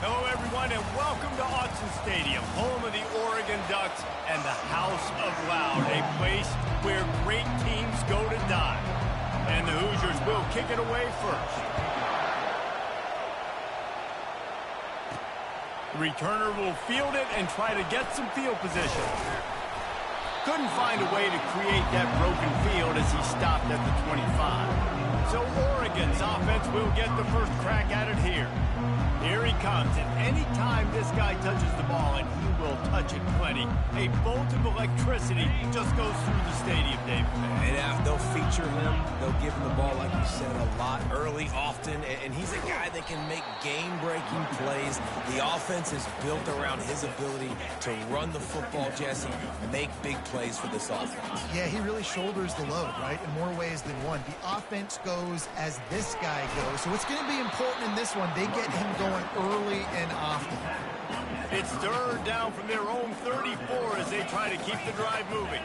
Hello, everyone, and welcome to Autzen Stadium, home of the Oregon Ducks and the House of Loud, a place where great teams go to die. And the Hoosiers will kick it away first. The returner will field it and try to get some field position. Couldn't find a way to create that broken field as he stopped at the 25. So Oregon's offense will get the first crack at it here. Here he comes, and any time this guy touches the ball, and he will touch it plenty, a bolt of electricity just goes through the stadium, David. And they'll feature him. They'll give him the ball, like you said, a lot, early, often, and he's a guy that can make game-breaking plays. The offense is built around his ability to run the football, Jesse, make big plays for this offense. Yeah, he really shoulders the load, right, in more ways than one. The offense goes as this guy goes, so it's going to be important in this one. They get him going early and often. It's third down from their own 34 as they try to keep the drive moving.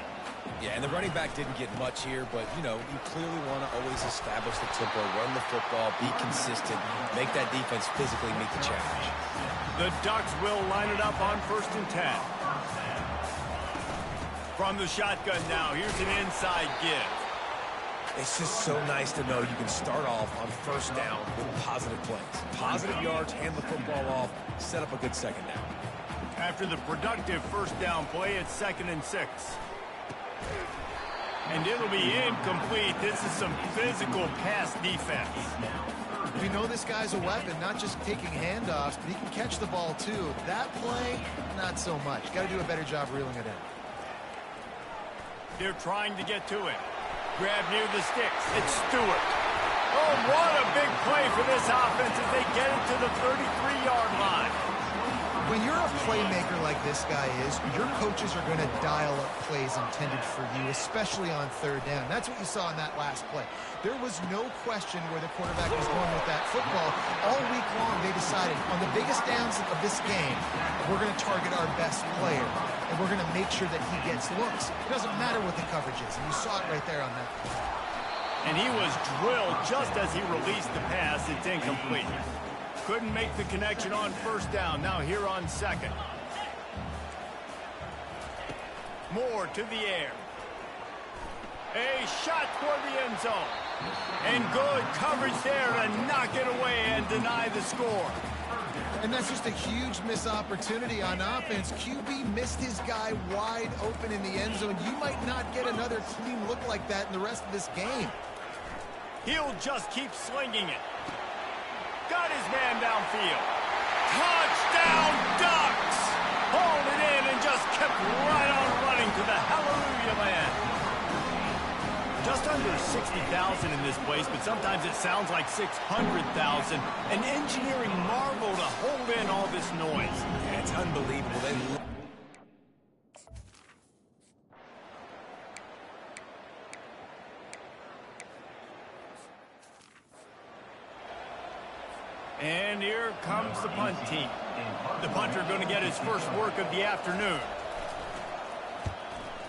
Yeah, and the running back didn't get much here, but, you know, you clearly want to always establish the tempo, run the football, be consistent, make that defense physically meet the challenge. The Ducks will line it up on 1st and 10. From the shotgun now, here's an inside give. It's just so nice to know you can start off on 1st down with positive plays. Positive yards, hand the football off, set up a good 2nd down. After the productive 1st down play, it's 2nd and 6. And it'll be incomplete. This is some physical pass defense. We know this guy's a weapon, not just taking handoffs, but he can catch the ball too. That play, not so much. Got to do a better job reeling it in. They're trying to get to it. Grab near the sticks. It's Stewart. Oh, what a big play for this offense as they get it to the 33-yard line. When you're a playmaker like this guy is, your coaches are going to dial up plays intended for you, especially on 3rd down. That's what you saw in that last play. There was no question where the quarterback was going with that football. All week long, they decided on the biggest downs of this game, we're going to target our best player, and we're going to make sure that he gets looks. It doesn't matter what the coverage is, and you saw it right there on that play. And he was drilled just as he released the pass. It's incomplete. Couldn't make the connection on 1st down. Now here on 2nd. Moore to the air. A shot toward the end zone. And good coverage there to knock it away and deny the score. And that's just a huge missed opportunity on offense. QB missed his guy wide open in the end zone. You might not get another clean look like that in the rest of this game. He'll just keep slinging it. Got his man downfield. Touchdown, Ducks! Hauled it in and just kept right on running to the hallelujah land. Just under 60,000 in this place, but sometimes it sounds like 600,000. An engineering marvel to hold in all this noise. Yeah, it's unbelievable. And here comes the punt team. The punter going to get his first work of the afternoon.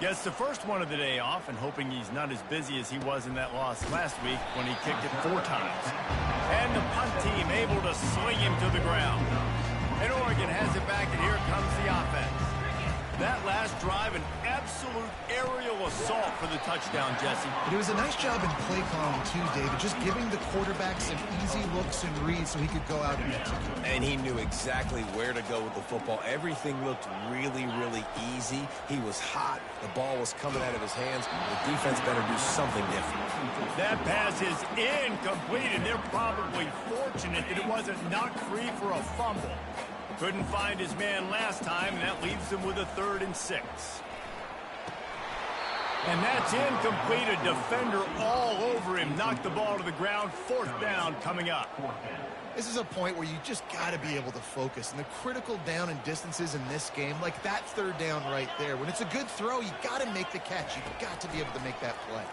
Gets the first one of the day off and hoping he's not as busy as he was in that loss last week when he kicked it 4 times. And the punt team able to sling him to the ground. And Oregon has it back, and here comes the offense. That last drive, an absolute aerial assault for the touchdown, Jesse. But it was a nice job in play calling too, David, just giving the quarterback some easy looks and reads so he could go out and execute. And he knew exactly where to go with the football. Everything looked really, really easy. He was hot. The ball was coming out of his hands. The defense better do something different. That pass is incomplete, and they're probably fortunate that it wasn't knocked free for a fumble. Couldn't find his man last time, and that leaves him with a 3rd and 6. And that's incomplete. A defender all over him. Knocked the ball to the ground. 4th down coming up. This is a point where you just got to be able to focus. And the critical down and distances in this game, like that 3rd down right there, when it's a good throw, you got to make the catch. You've got to be able to make that play.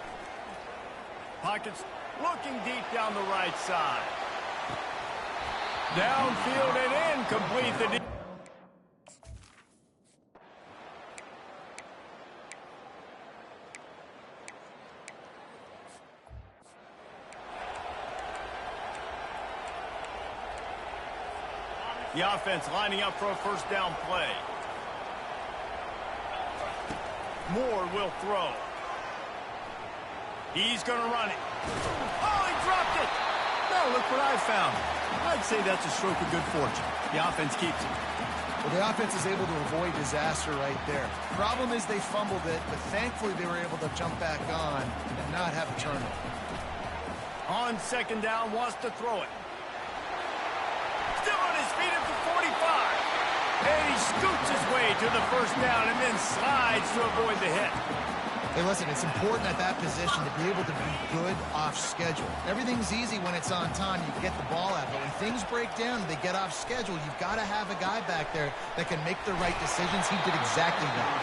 Pockets looking deep down the right side. Downfield and incomplete. The offense lining up for a first down play. Moore will throw. He's going to run it. Oh, he dropped it. Now look what I found. I'd say that's a stroke of good fortune. The offense keeps it. Well, the offense is able to avoid disaster right there. Problem is they fumbled it, but thankfully they were able to jump back on and not have a turnover. On second down, wants to throw it. Still on his feet at the 45. And he scoots his way to the first down and then slides to avoid the hit. Hey, listen, it's important at that position to be able to be good off schedule. Everything's easy when it's on time. You get the ball out. But when things break down and they get off schedule, you've got to have a guy back there that can make the right decisions. He did exactly that.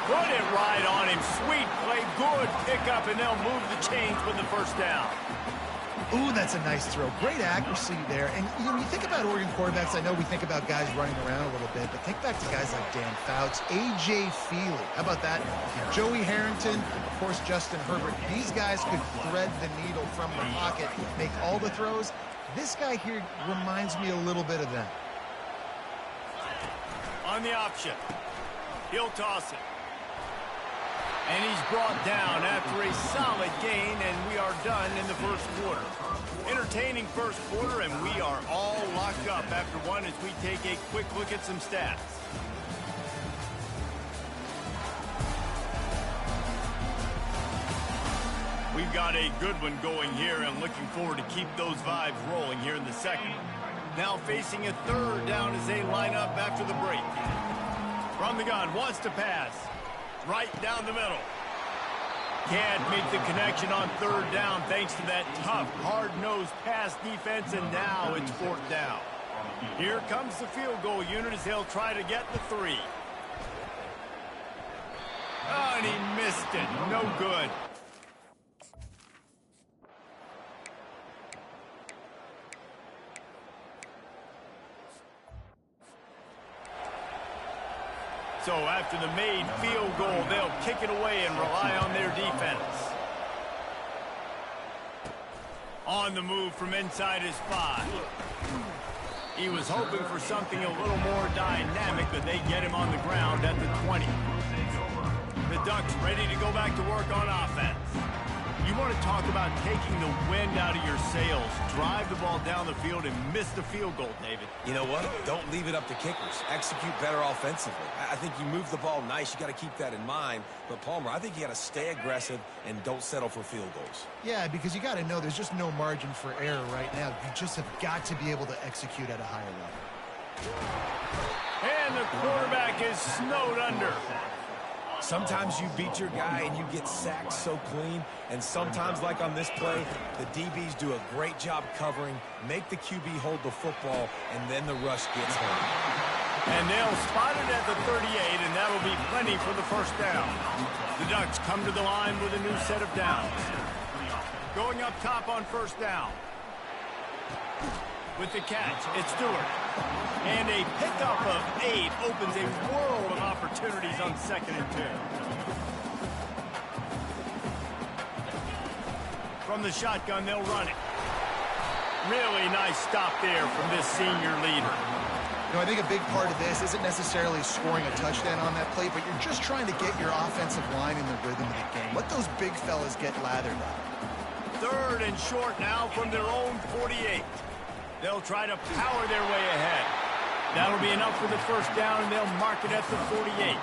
Put it right on him. Sweet play. Good pickup, and they'll move the chains with the first down. Ooh, that's a nice throw. Great accuracy there. And you know, when you think about Oregon quarterbacks, I know we think about guys running around a little bit, but think back to guys like Dan Fouts, A.J. Feely. How about that? Joey Harrington, of course, Justin Herbert. These guys could thread the needle from the pocket, make all the throws. This guy here reminds me a little bit of that. On the option. He'll toss it. And he's brought down after a solid gain, and we are done in the first quarter. Entertaining first quarter, and we are all locked up after one as we take a quick look at some stats. We've got a good one going here, and looking forward to keep those vibes rolling here in the second. Now facing a third down as they line up after the break. From the gun, wants to pass. Right down the middle. Can't make the connection on third down thanks to that tough, hard-nosed pass defense, and now it's fourth down. Here comes the field goal unit as they'll try to get the 3. Oh, and he missed it. No good. So after the made field goal, they'll kick it away and rely on their defense. On the move from inside his 5. He was hoping for something a little more dynamic, but they get him on the ground at the 20. The Ducks ready to go back to work on offense. You want to talk about taking the wind out of your sails. Drive the ball down the field and miss the field goal, David. You know what? Don't leave it up to kickers. Execute better offensively. I think you move the ball nice. You got to keep that in mind. But, Palmer, I think you got to stay aggressive and don't settle for field goals. Yeah, because you got to know there's just no margin for error right now. You just have got to be able to execute at a higher level. And the quarterback is snowed under. Sometimes you beat your guy and you get sacked so clean, and sometimes, like on this play, the DBs do a great job covering, make the QB hold the football, and then the rush gets home. And they'll spot it at the 38, and that'll be plenty for the first down. The Ducks come to the line with a new set of downs. Going up top on first down. With the catch, it's Stewart. And a pickup of 8 opens a world of opportunities on 2nd and 2. From the shotgun, they'll run it. Really nice stop there from this senior leader. You know, I think a big part of this isn't necessarily scoring a touchdown on that play, but you're just trying to get your offensive line in the rhythm of the game. Let those big fellas get lathered up. 3rd and short now from their own 48. They'll try to power their way ahead. That'll be enough for the first down, and they'll mark it at the 48.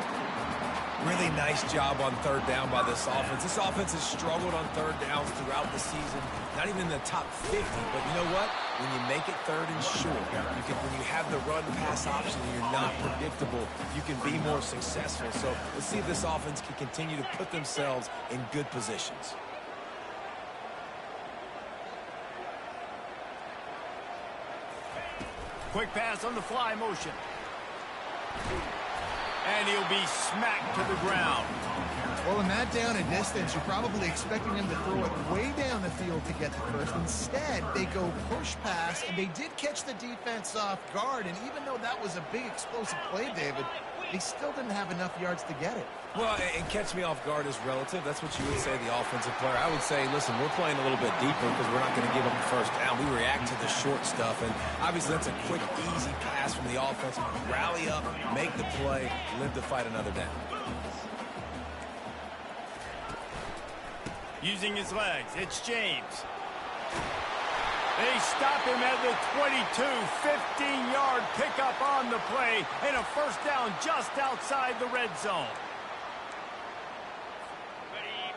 Really nice job on third down by this offense. This offense has struggled on third downs throughout the season. Not even in the top 50, but you know what? When you make it 3rd and short, when you have the run-pass option and you're not predictable, you can be more successful. So let's see if this offense can continue to put themselves in good positions. Quick pass on the fly motion. And he'll be smacked to the ground. Well, in that down and distance, you're probably expecting him to throw it way down the field to get the first. Instead, they go push pass, and they did catch the defense off guard. And even though that was a big explosive play, David, they still didn't have enough yards to get it. Well, and catch me off guard is relative. That's what you would say, the offensive player. I would say, listen, we're playing a little bit deeper because we're not going to give them the first down. We react to the short stuff, and obviously that's a quick, easy pass from the offense. Rally up, make the play, live to fight another down. Using his legs, it's James. They stop him at the 22, 15-yard pickup on the play, and a first down just outside the red zone.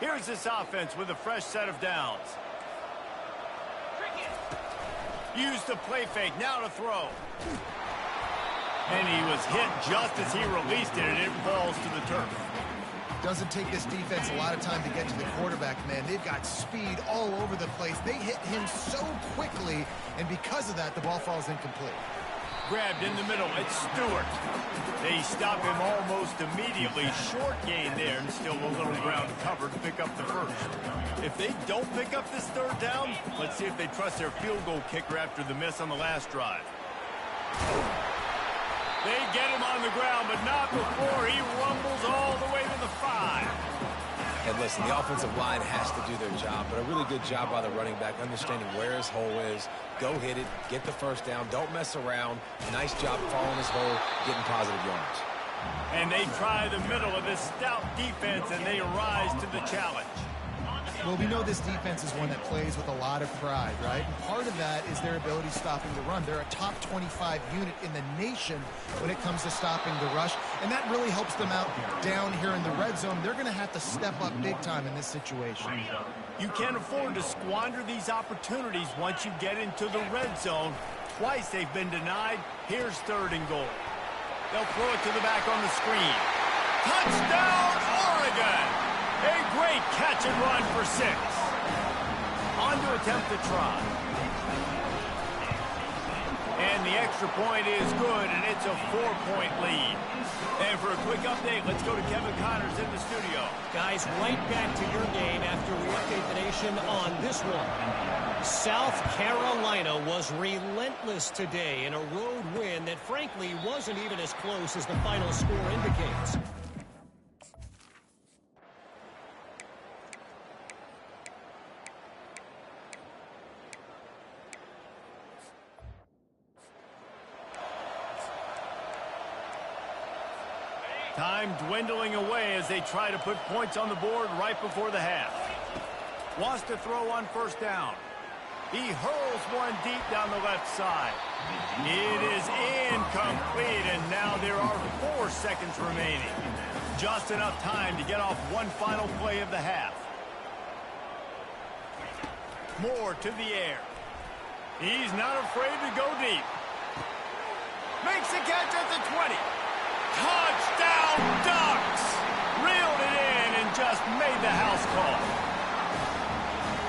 Here's this offense with a fresh set of downs. Use the play fake, now to throw. And he was hit just as he released it, and it falls to the turf. Doesn't take this defense a lot of time to get to the quarterback, man. They've got speed all over the place. They hit him so quickly, and because of that, the ball falls incomplete. Grabbed in the middle, it's Stewart. They stop him almost immediately. Short gain there, and still a little ground covered to pick up the first. If they don't pick up this third down, let's see if they trust their field goal kicker after the miss on the last drive. They get him on the ground, but not before he rumbles all the way to the 5. And listen, the offensive line has to do their job, but a really good job by the running back, understanding where his hole is. Go hit it, get the first down, don't mess around. Nice job following his hole, getting positive yards. And they try the middle of this stout defense, and they rise to the challenge. Well, we know this defense is one that plays with a lot of pride, right? And part of that is their ability stopping the run. They're a top 25 unit in the nation when it comes to stopping the rush, and that really helps them out down here in the red zone. They're going to have to step up big time in this situation. You can't afford to squander these opportunities once you get into the red zone. Twice they've been denied. Here's 3rd and goal. They'll throw it to the back on the screen. Touchdown, Oregon! A great catch and run for 6. On to attempt the try. And the extra point is good, and it's a 4-point lead. And for a quick update, let's go to Kevin Connors in the studio. Guys, right back to your game after we update the nation on this one. South Carolina was relentless today in a road win that frankly wasn't even as close as the final score indicates. Time dwindling away as they try to put points on the board right before the half. Wants to throw on first down. He hurls one deep down the left side. It is incomplete, and now there are 4 seconds remaining. Just enough time to get off one final play of the half. Moore to the air. He's not afraid to go deep. Makes the catch at the 20. Touchdown, Ducks! Reeled it in and just made the house call.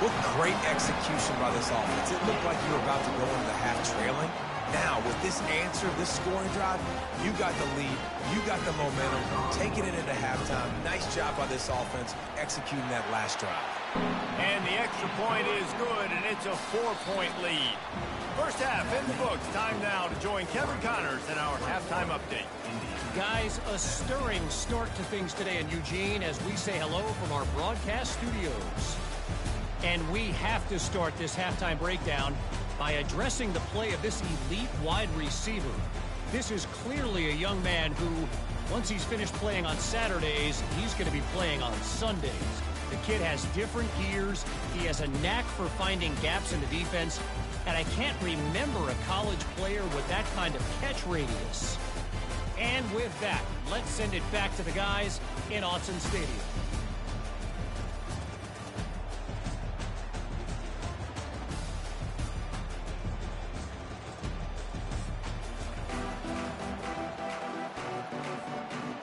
What great execution by this offense. It looked like you were about to go into the half trailing. Now, with this answer, this scoring drive, you got the lead, you got the momentum, taking it into halftime. Nice job by this offense executing that last drive. And the extra point is good, and it's a 4-point lead. First half in the books. Time now to join Kevin Connors in our halftime update. Guys, a stirring start to things today in Eugene as we say hello from our broadcast studios. And we have to start this halftime breakdown by addressing the play of this elite wide receiver. This is clearly a young man who, once he's finished playing on Saturdays, he's going to be playing on Sundays. The kid has different gears. He has a knack for finding gaps in the defense. And I can't remember a college player with that kind of catch radius. And with that, let's send it back to the guys in Autzen Stadium.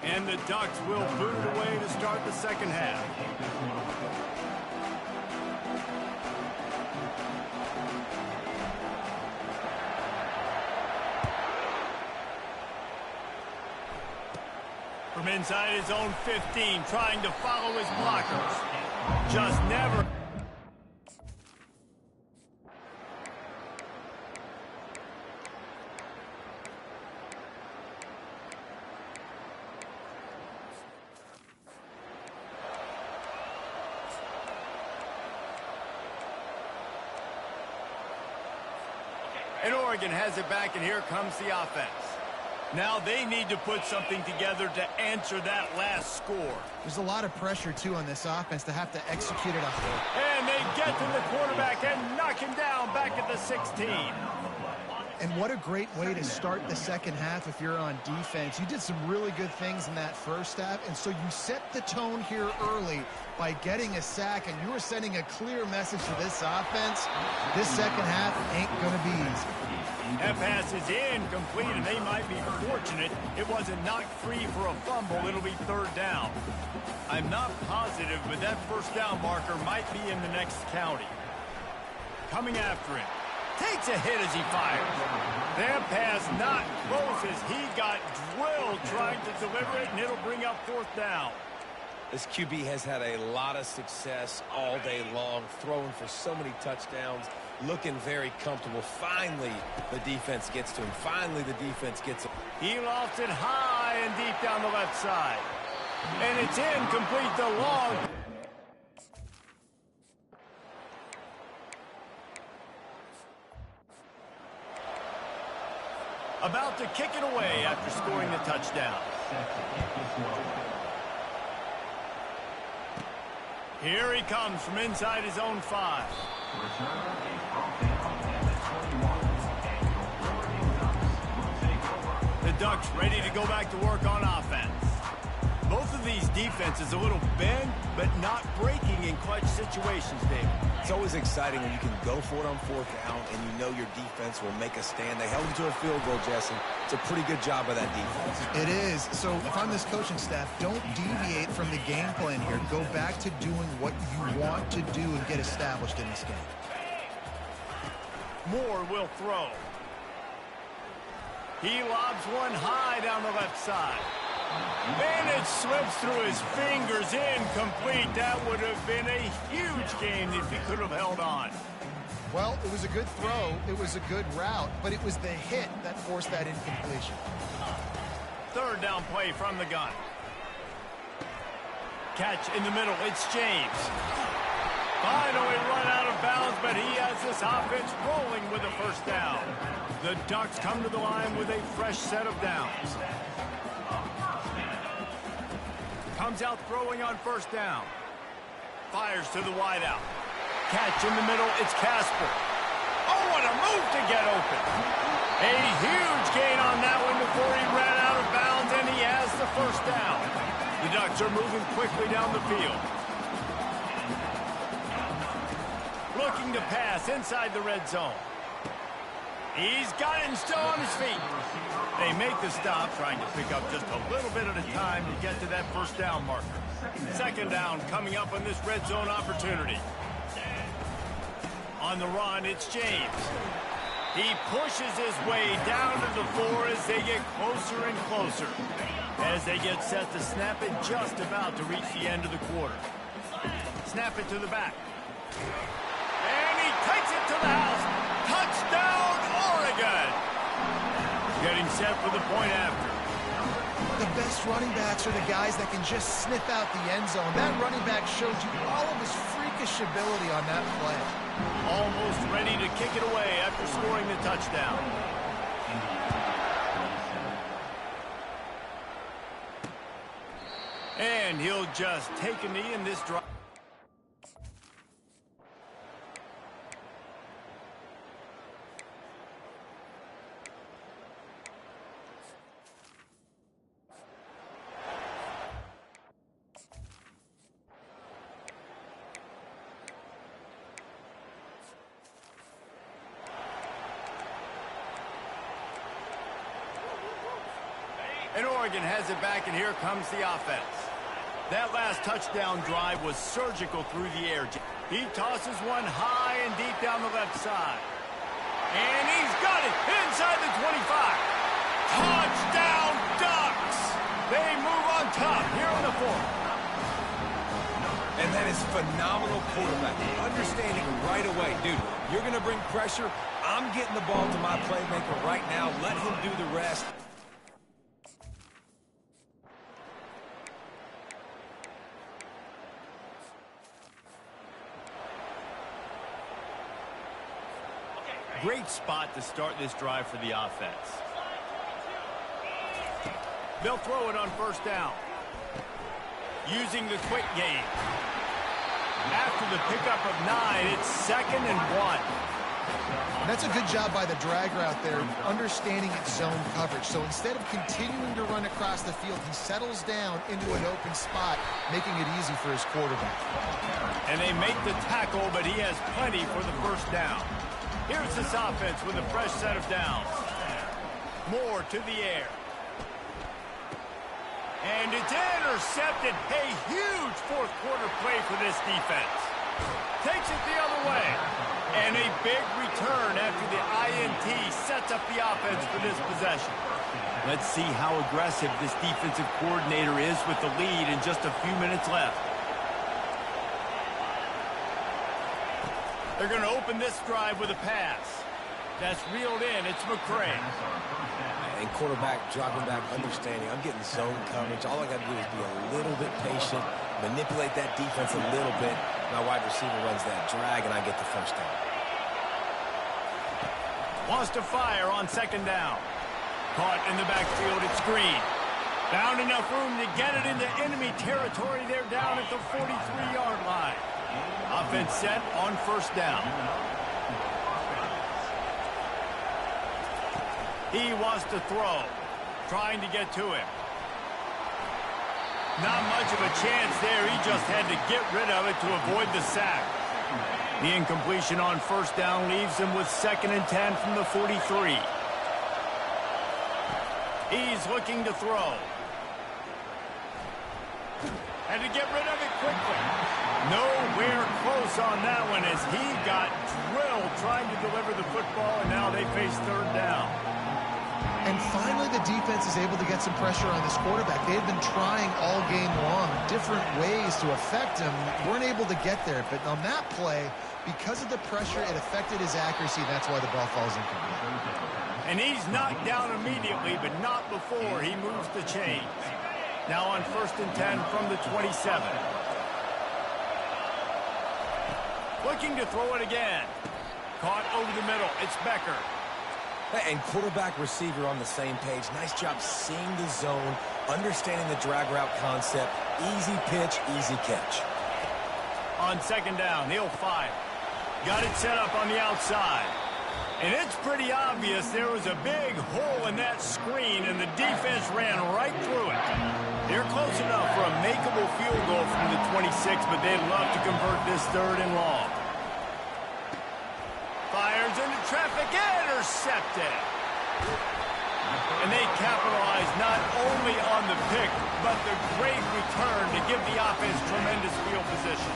And the Ducks will boot it away to start the second half. From inside his own 15, trying to follow his blockers. Just never. And Oregon has it back, and here comes the offense. Now they need to put something together to answer that last score. There's a lot of pressure, too, on this offense to have to execute it. And they get to the quarterback and knock him down back at the 16. And what a great way to start the second half if you're on defense. You did some really good things in that first half, and so you set the tone here early by getting a sack, and you were sending a clear message to this offense. This second half ain't going to be easy. That pass is incomplete, and they might be fortunate it wasn't knocked free for a fumble. It'll be third down. I'm not positive, but that first down marker might be in the next county. Coming after him. Takes a hit as he fires. That pass not close as he got drilled trying to deliver it, and it'll bring up fourth down. This QB has had a lot of success all day long, throwing for so many touchdowns, looking very comfortable. Finally, the defense gets to him. Finally, the defense gets him. He lofts it high and deep down the left side. And it's incomplete to Long. About to kick it away after scoring the touchdown. Here he comes from inside his own 5. The Ducks ready to go back to work on offense. Both of these defenses a little bent, but not breaking in clutch situations, David. It's always exciting when you can go for it on fourth down and you know your defense will make a stand. They held them to a field goal, Jesse. It's a pretty good job by that defense. It is. So if I'm this coaching staff, don't deviate from the game plan here. Go back to doing what you want to do and get established in this game. Moore will throw. He lobs one high down the left side. And it slips through his fingers, incomplete. That would have been a huge gain if he could have held on. Well, it was a good throw. It was a good route, but it was the hit that forced that incompletion. Third down play from the gun. Catch in the middle. It's James. Finally run out of bounds, but he has this offense rolling with a first down. The Ducks come to the line with a fresh set of downs. Comes out throwing on first down. Fires to the wideout. Catch in the middle. It's Casper. Oh, what a move to get open. A huge gain on that one before he ran out of bounds, and he has the first down. The Ducks are moving quickly down the field. Looking to pass inside the red zone. He's got it and still on his feet. They make the stop, trying to pick up just a little bit at a time to get to that first down marker. Second down coming up on this red zone opportunity. On the run, it's James. He pushes his way down to the floor as they get closer and closer. As they get set to snap it just about to reach the end of the quarter. Snap it to the back. And he takes it to the house. Touchdown, Oregon! Getting set for the point after. The best running backs are the guys that can just sniff out the end zone. That running back showed you all of his freakish ability on that play. Almost ready to kick it away after scoring the touchdown. And he'll just take a knee in this drive. And Oregon has it back, and here comes the offense. That last touchdown drive was surgical through the air. He tosses one high and deep down the left side. And he's got it inside the 25. Touchdown, Ducks! They move on top here in the fourth. And that is phenomenal quarterback. Understanding right away, dude, you're going to bring pressure. I'm getting the ball to my playmaker right now. Let him do the rest. Great spot to start this drive for the offense. They'll throw it on first down. Using the quick game. After the pickup of 9, it's 2nd and 1. And that's a good job by the drag route there, understanding its zone coverage. So instead of continuing to run across the field, he settles down into an open spot, making it easy for his quarterback. And they make the tackle, but he has plenty for the first down. Here's this offense with a fresh set of downs. Moore to the air. And it's intercepted. A huge fourth quarter play for this defense. Takes it the other way. And a big return after the INT sets up the offense for this possession. Let's see how aggressive this defensive coordinator is with the lead and just a few minutes left. They're going to open this drive with a pass. That's reeled in. It's McCray. And quarterback dropping back, understanding I'm getting zone coverage. All I got to do is be a little bit patient, manipulate that defense a little bit. My wide receiver runs that drag, and I get the first down. Wants to fire on 2nd down. Caught in the backfield. It's Green. Found enough room to get it into enemy territory. They're down at the 43-yard line. Offense set on first down. He wants to throw, trying to get to him. Not much of a chance there. He just had to get rid of it to avoid the sack. The incompletion on first down leaves him with 2nd and 10 from the 43. He's looking to throw. Had to get rid of it quickly. Nowhere close on that one as he got drilled trying to deliver the football, and now they face 3rd down. And finally, the defense is able to get some pressure on this quarterback. They had been trying all game long, different ways to affect him. Weren't able to get there. But on that play, because of the pressure, it affected his accuracy. That's why the ball falls incomplete. And he's knocked down immediately, but not before he moves the chains. Now on 1st and 10 from the 27. Looking to throw it again. Caught over the middle. It's Becker. And quarterback receiver on the same page. Nice job seeing the zone, understanding the drag route concept. Easy pitch, easy catch. On 2nd down, he'll fire. Got it set up on the outside. And it's pretty obvious there was a big hole in that screen, and the defense ran right through it. They're close enough for a makeable field goal from the 26, but they'd love to convert this 3rd and long. Fires into traffic, intercepted. And they capitalize not only on the pick, but the great return to give the offense tremendous field position.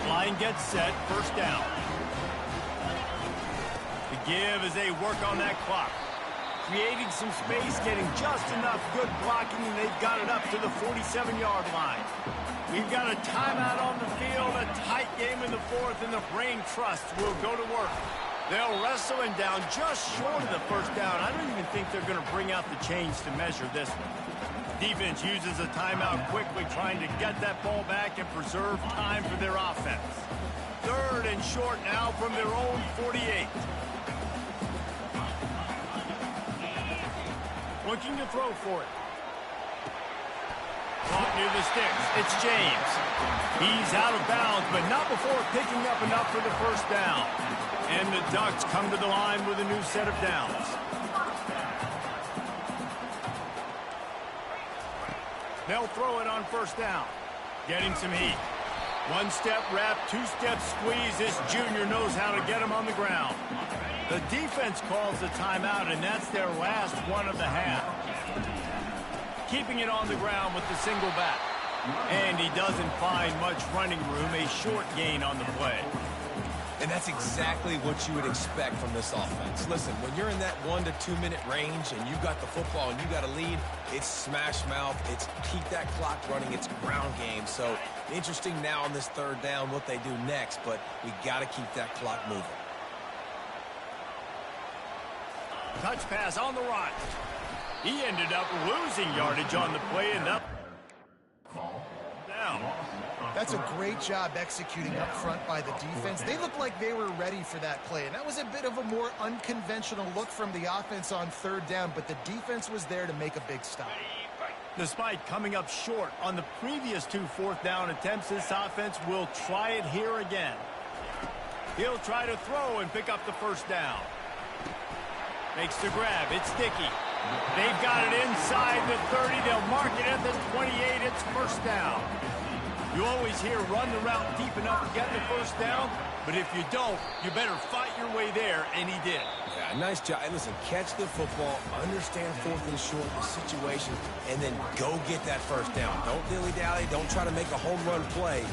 Line gets set, 1st down. The give as they work on that clock. Creating some space, getting just enough good blocking, and they've got it up to the 47-yard line. We've got a timeout on the field, a tight game in the 4th, and the Brain Trust will go to work. They'll wrestle him down just short of the 1st down. I don't even think they're going to bring out the chains to measure this one. Defense uses a timeout quickly, trying to get that ball back and preserve time for their offense. 3rd and short now from their own 48. Looking to throw for it. Caught near the sticks. It's James. He's out of bounds, but not before picking up enough for the 1st down. And the Ducks come to the line with a new set of downs. They'll throw it on 1st down. Getting some heat. 1-step wrap, 2-step squeeze. This junior knows how to get him on the ground. The defense calls the timeout, and that's their last one of the half. Keeping it on the ground with the single back. And he doesn't find much running room, a short gain on the play. And that's exactly what you would expect from this offense. Listen, when you're in that 1 to 2 minute range and you've got the football and you got a lead, it's smash mouth, it's keep that clock running, it's ground game. So interesting now on this 3rd down what they do next, but we got to keep that clock moving. Touch pass on the right. He ended up losing yardage on the play and up down. That's a great job executing up front by the defense. They looked like they were ready for that play, and that was a bit of a more unconventional look from the offense on third down, but the defense was there to make a big stop. Despite coming up short on the previous 2 fourth-down attempts, this offense will try it here again. He'll try to throw and pick up the first down. Makes the grab. It's sticky. They've got it inside the 30. They'll mark it at the 28. It's first down. You always hear run the route deep enough to get the first down, but if you don't, you better fight your way there, and he did. Yeah, nice job. And listen, catch the football, understand fourth and short, the situation, and then go get that first down. Don't dilly-dally. Don't try to make a home run play.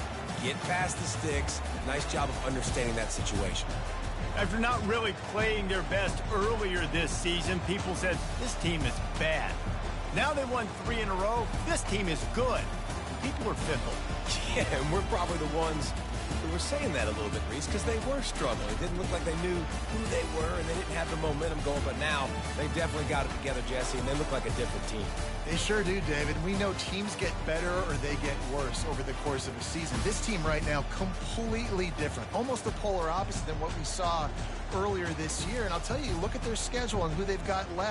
Get past the sticks. Nice job of understanding that situation. After not really playing their best earlier this season, people said, this team is bad. Now they won 3 in a row. This team is good. People are fickle. Yeah, and we're probably the ones who were saying that a little bit, Reese, because they were struggling. It didn't look like they knew who they were, and they didn't have the momentum going. But now they definitely got it together, Jesse, and they look like a different team. They sure do, David. We know teams get better or they get worse over the course of a season. This team right now, completely different. Almost the polar opposite than what we saw earlier this year. And I'll tell you, look at their schedule and who they've got left.